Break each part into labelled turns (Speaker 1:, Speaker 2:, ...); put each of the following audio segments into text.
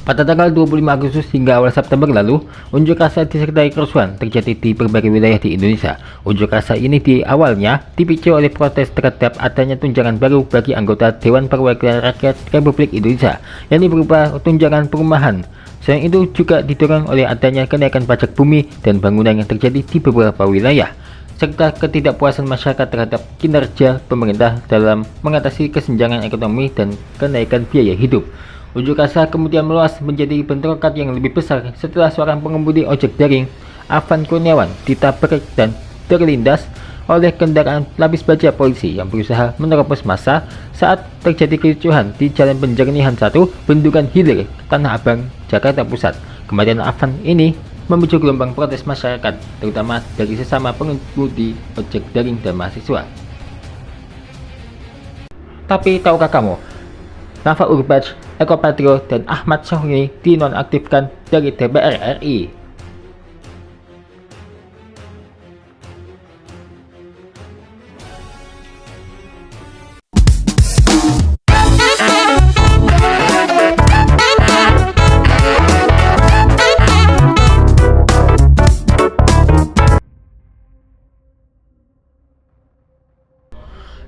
Speaker 1: Pada tanggal 25 Agustus hingga awal September lalu, unjuk rasa disertai kerusuhan terjadi di berbagai wilayah di Indonesia. Unjuk rasa ini awalnya dipicu oleh protes terhadap adanya tunjangan baru bagi anggota Dewan Perwakilan Rakyat Republik Indonesia, yakni berupa tunjangan perumahan. Selain itu juga didorong oleh adanya kenaikan pajak bumi dan bangunan yang terjadi di beberapa wilayah, serta ketidakpuasan masyarakat terhadap kinerja pemerintah dalam mengatasi kesenjangan ekonomi dan kenaikan biaya hidup. Unjuk rasa kemudian meluas menjadi bentrokan yang lebih besar setelah seorang pengemudi ojek daring, Afan Kurniawan, ditabrak dan terlindas oleh kendaraan lapis baja polisi yang berusaha menerobos massa saat terjadi kericuhan di Jalan Penjernihan 1, Bendungan Hilir, Tanah Abang, Jakarta Pusat. Kematian Afan ini memicu gelombang protes masyarakat, terutama dari sesama pengemudi ojek daring dan mahasiswa. Tapi tahukah kamu, Nafa Urbach, Eko Patrio, dan Ahmad Syahrini dinonaktifkan dari DPR RI.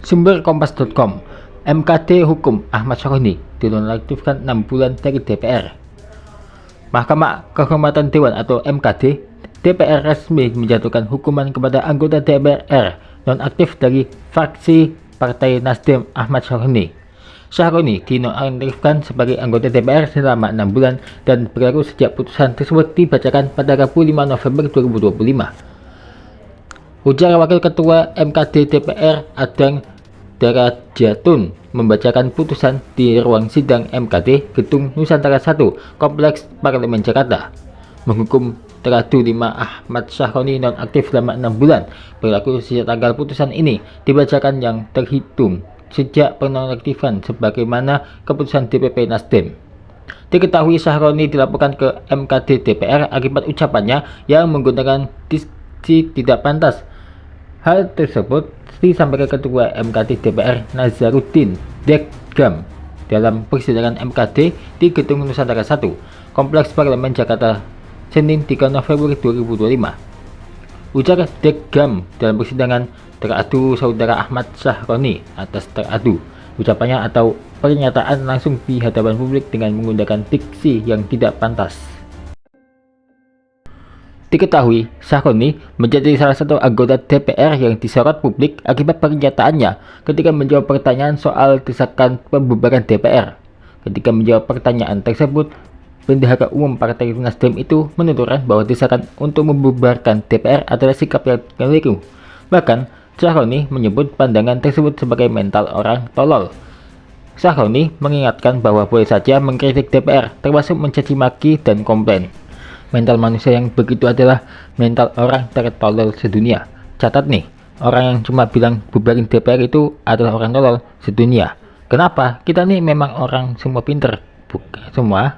Speaker 1: Sumber Kompas.com. MKD Hukum Ahmad Syahrini dinonaktifkan 6 bulan dari DPR. Mahkamah Kehormatan Dewan atau MKD DPR resmi menjatuhkan hukuman kepada anggota DPR nonaktif dari fraksi Partai Nasdem Ahmad Syahrini. Syahrini dinonaktifkan sebagai anggota DPR selama 6 bulan dan berlaku sejak putusan tersebut dibacakan pada Rabu 5 November 2025. Ujar Wakil Ketua MKD DPR Adang Darajatun membacakan putusan di ruang sidang MKD Gedung Nusantara 1 Kompleks Parlemen Jakarta, menghukum teradu 5 Ahmad Syahrini nonaktif selama 6 bulan berlaku sejak tanggal putusan ini dibacakan yang terhitung sejak penonaktifan sebagaimana keputusan DPP Nasdem. Diketahui Syahrini dilaporkan ke MKD DPR akibat ucapannya yang menggunakan diksi tidak pantas. Hal tersebut disampaikan Ketua MKD DPR Nazaruddin Dekgam dalam persidangan MKD di Gedung Nusantara 1, Kompleks Parlemen Jakarta, Senin 3 November 2025. Ujar Dekgam dalam persidangan, teradu saudara Ahmad Syahrini atas teradu ucapannya atau pernyataan langsung di hadapan publik dengan menggunakan diksi yang tidak pantas. Diketahui, Syahrini menjadi salah satu anggota DPR yang disorot publik akibat pernyataannya ketika menjawab pertanyaan soal desakan pembubaran DPR. Ketika menjawab pertanyaan tersebut, Bendahara Umum Partai Nasdem itu menuturkan bahwa desakan untuk membubarkan DPR adalah sikap yang keliru. Bahkan, Syahrini menyebut pandangan tersebut sebagai mental orang tolol. Syahrini mengingatkan bahwa boleh saja mengkritik DPR, termasuk mencaci maki dan komplain. Mental manusia yang begitu adalah mental orang tertolol sedunia. Catat nih, orang yang cuma bilang bubarin DPR itu adalah orang tolol sedunia. Kenapa? Kita nih memang orang semua pinter. Bukan semua,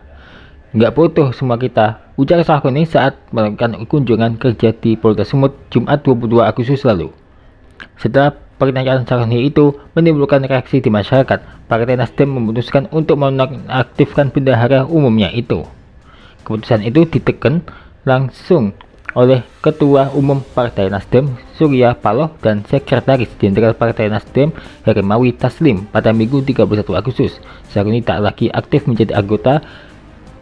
Speaker 1: nggak butuh semua kita. Ujar Syahrini saat melakukan kunjungan kerja di Polda Sumut Jumat 22 Agustus lalu. Setelah pernyataan Syahrini itu menimbulkan reaksi di masyarakat, Partai Nasdem memutuskan untuk menonaktifkan bendahara umumnya itu. Keputusan itu ditekan langsung oleh Ketua Umum Partai Nasdem Surya Paloh dan Sekretaris Jenderal Partai Nasdem Hermawi Taslim pada Minggu 31 Agustus. Syahrini tak lagi aktif menjadi anggota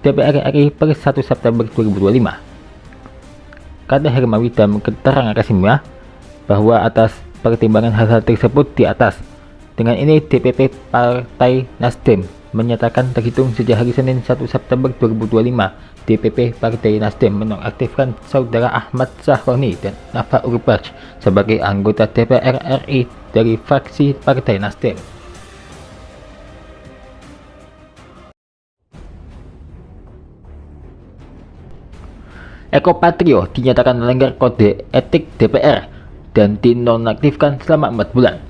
Speaker 1: DPR RI per 1 September 2025. Kata Hermawi dalam keterangan resminya bahwa atas pertimbangan hal-hal tersebut di atas, dengan ini DPP Partai Nasdem menyatakan terhitung sejak hari Senin 1 September 2025, DPP Partai Nasdem menonaktifkan saudara Ahmad Syahrini dan Nafa Urbach sebagai anggota DPR RI dari fraksi Partai Nasdem. Eko Patrio dinyatakan melanggar kode etik DPR dan dinonaktifkan selama 4 bulan.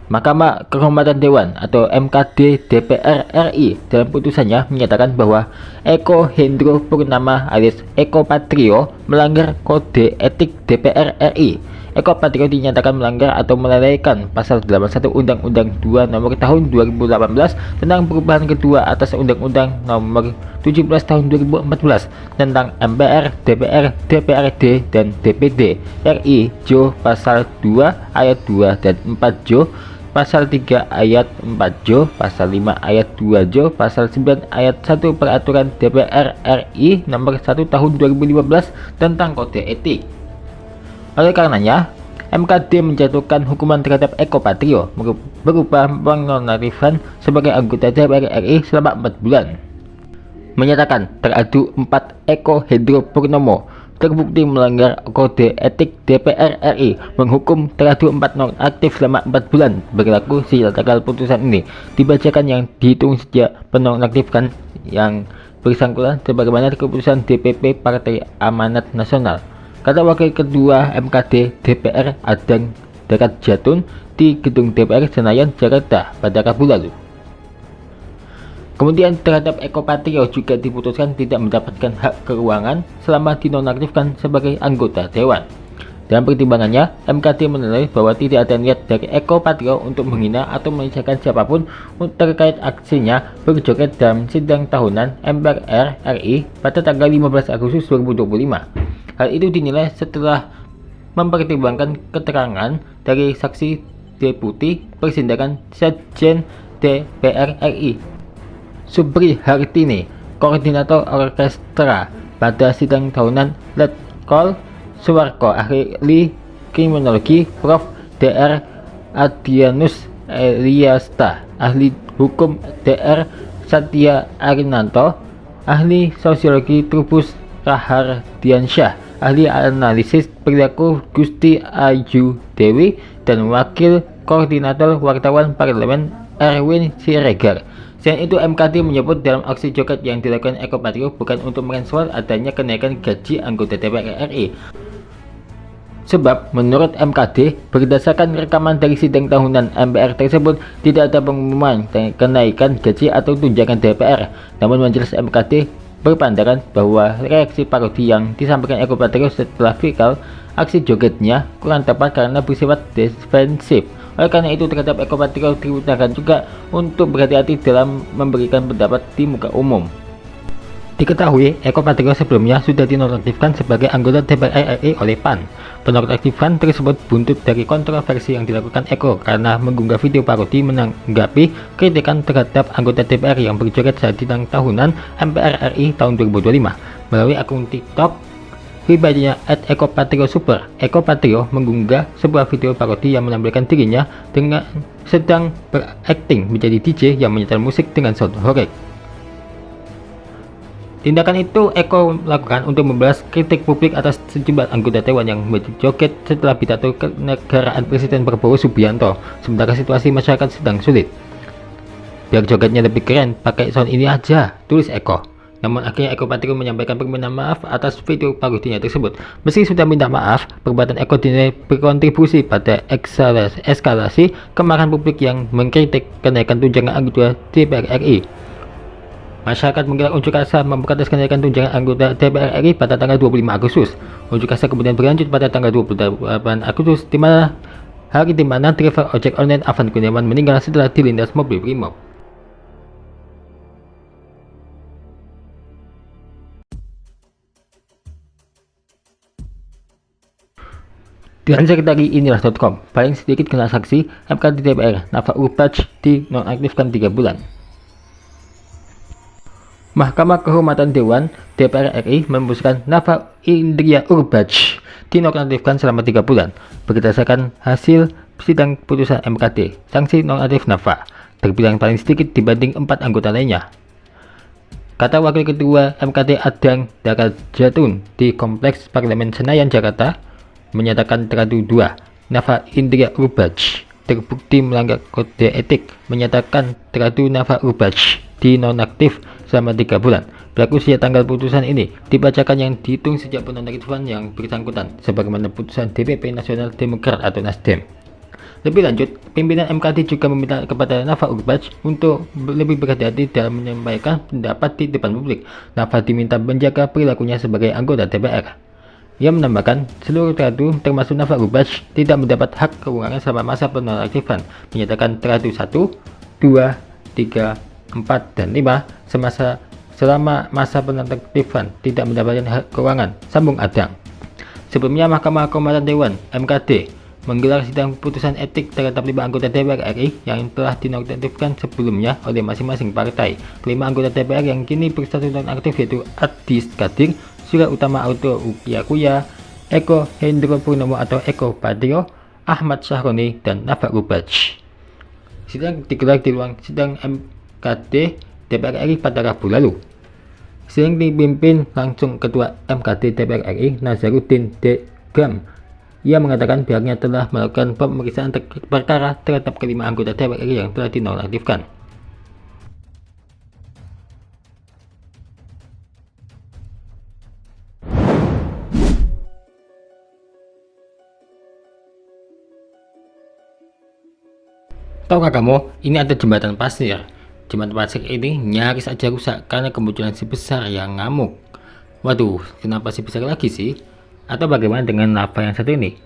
Speaker 1: Mahkamah Kehormatan Dewan atau MKD DPR RI dalam putusannya menyatakan bahwa Eko Hendro Purnama alias Eko Patrio melanggar kode etik DPR RI. Eko Patrio dinyatakan melanggar atau melalaikan pasal 81 Undang-Undang 2 Nomor Tahun 2018 tentang perubahan kedua atas Undang-Undang Nomor 17 Tahun 2014 tentang MPR, DPR, DPRD, dan DPD RI Jo pasal 2 ayat 2 dan 4 Jo, pasal 3 ayat 4 Jo, pasal 5 ayat 2 Jo, pasal 9 ayat 1 Peraturan DPR RI Nomor 1 Tahun 2015 tentang Kode Etik. Oleh karenanya, MKD menjatuhkan hukuman terhadap Eko Patrio berupa penonaktifan sebagai anggota DPR RI selama 4 bulan. Menyatakan teradu 4 Eko Hendro Purnomo terbukti melanggar Kode Etik DPR RI, menghukum teradu 4 nonaktif selama 4 bulan berlaku sejak tanggal putusan ini dibacakan yang dihitung sejak penonaktifkan yang bersangkutan sebagaimana keputusan DPP Partai Amanat Nasional, kata Wakil Ketua MKD DPR Adang Darat Jatun di Gedung DPR Senayan, Jakarta pada Rabu lalu. Kemudian terhadap Eko Patrio juga diputuskan tidak mendapatkan hak keuangan selama dinonaktifkan sebagai anggota dewan. Dalam pertimbangannya, MKD menilai bahwa tidak ada niat dari Eko Patrio untuk menghina atau menyusahkan siapapun terkait aksinya berjoget dalam sidang tahunan MPR RI pada tanggal 15 Agustus 2025. Hal itu dinilai setelah mempertimbangkan keterangan dari saksi Deputi Persidangan Sekjen DPR RI Subri Hartini, Koordinator Orkestra pada sidang tahunan Letkol Suwarko, ahli kriminologi Prof. Dr. Adrianus Eliasta, ahli hukum Dr. Satya Arinanto, ahli sosiologi Trubus Rahardiansyah, ahli analisis perilaku Gusti Ayu Dewi, dan wakil koordinator wartawan parlemen Erwin Siregar. Selain itu, MKD menyebut dalam aksi joget yang dilakukan Eko Patrio bukan untuk merespon adanya kenaikan gaji anggota DPR RI. Sebab menurut MKD, berdasarkan rekaman dari sidang tahunan MPR tersebut, tidak ada pengumuman kenaikan gaji atau tunjangan DPR. Namun majelis MKD berpandangan bahwa reaksi parodi yang disampaikan Eko Patrio setelah viral aksi jogetnya kurang tepat karena bersifat defensif. Oleh karena itu, terhadap Eko Patrio diutarakan juga untuk berhati-hati dalam memberikan pendapat di muka umum. Diketahui, Eko Patrio sebelumnya sudah dinonaktifkan sebagai anggota DPR RI oleh PAN. Penonaktifan tersebut buntut dari kontroversi yang dilakukan Eko karena mengunggah video parodi menanggapi kritikan terhadap anggota DPR yang berjoget saat sidang tahunan MPR RI tahun 2025. Melalui akun TikTok pribadinya @ekopatrio_super, Eko Patrio mengunggah sebuah video parodi yang menampilkan dirinya dengan sedang berakting menjadi DJ yang menyetel musik dengan sound horeg. Tindakan itu Eko lakukan untuk membalas kritik publik atas sejumlah anggota dewan yang berjoget setelah pidato kenegaraan Presiden Prabowo Subianto, sementara situasi masyarakat sedang sulit. Biar jogetnya lebih keren, pakai sound ini aja, tulis Eko. Namun akhirnya Eko Patrio menyampaikan permintaan maaf atas video parodinya tersebut. Meski sudah minta maaf, perbuatan Eko dinilai berkontribusi pada eskalasi kemarahan publik yang mengkritik kenaikan tunjangan anggota DPR RI. Masyarakat menggelar unjuk rasa memprotes kenaikan tunjangan anggota DPR RI pada tanggal 25 Agustus. Unjuk rasa kemudian berlanjut pada tanggal 28 Agustus, hari di mana driver ojek online Afan Kurniawan meninggal setelah dilindas mobil Brimob. Dilansir dari inilah.com, paling sedikit kena saksi MKD DPR Nafa Urbach dinonaktifkan 3 bulan. Mahkamah Kehormatan Dewan DPR RI memutuskan Nafa Indria Urbach dinonaktifkan selama 3 bulan. Berdasarkan hasil sidang putusan MKD, sanksi nonaktif Nafa terbilang paling sedikit dibanding 4 anggota lainnya. Kata Wakil Ketua MKD Adang Darat Jatun di Kompleks Parlemen Senayan, Jakarta, menyatakan teradu 2, Nafa Indria Urbach terbukti melanggar kode etik, menyatakan teradu Nafa Urbach dinonaktif selama 3 bulan. Berlaku sejak tanggal putusan ini dibacakan yang dihitung sejak penonaktifan yang bersangkutan, sebagaimana putusan DPP Nasional Demokrat atau Nasdem. Lebih lanjut, pimpinan MKD juga meminta kepada Nafa Urbach untuk lebih berhati-hati dalam menyampaikan pendapat di depan publik. Nafa diminta menjaga perilakunya sebagai anggota DPR. Ia menambahkan, seluruh teradu termasuk Nafak Rubaj tidak mendapat hak keuangan selama masa penonaktifan, menyatakan teradu 1, 2, 3, 4, dan 5 selama masa penonaktifan tidak mendapatkan hak keuangan, sambung Adang. Sebelumnya, Mahkamah Kehormatan Dewan (MKD) menggelar sidang putusan etik terhadap 5 anggota DPR RI yang telah dinonaktifkan sebelumnya oleh masing-masing partai. Kelima anggota DPR yang kini berstatus nonaktif yaitu Adis Kadir, Surya Utama Auto Ukiyakuya, Eko Hendro Purnomo atau Eko Patrio, Ahmad Syahroni, dan Nafak Rubaj. Sidang digelar di ruang sidang MKD DPR RI pada Rabu lalu. Sidang dipimpin langsung Ketua MKD DPR RI Nazaruddin Degam. Ia mengatakan pihaknya telah melakukan pemeriksaan perkara terhadap kelima anggota DPR RI yang telah dinonaktifkan. Tahukah kamu, ini ada jembatan pasir. Jembatan pasir ini nyaris aja rusak karena kemunculan si besar yang ngamuk. Waduh, kenapa si besar lagi sih? Atau bagaimana dengan lava yang satu ini?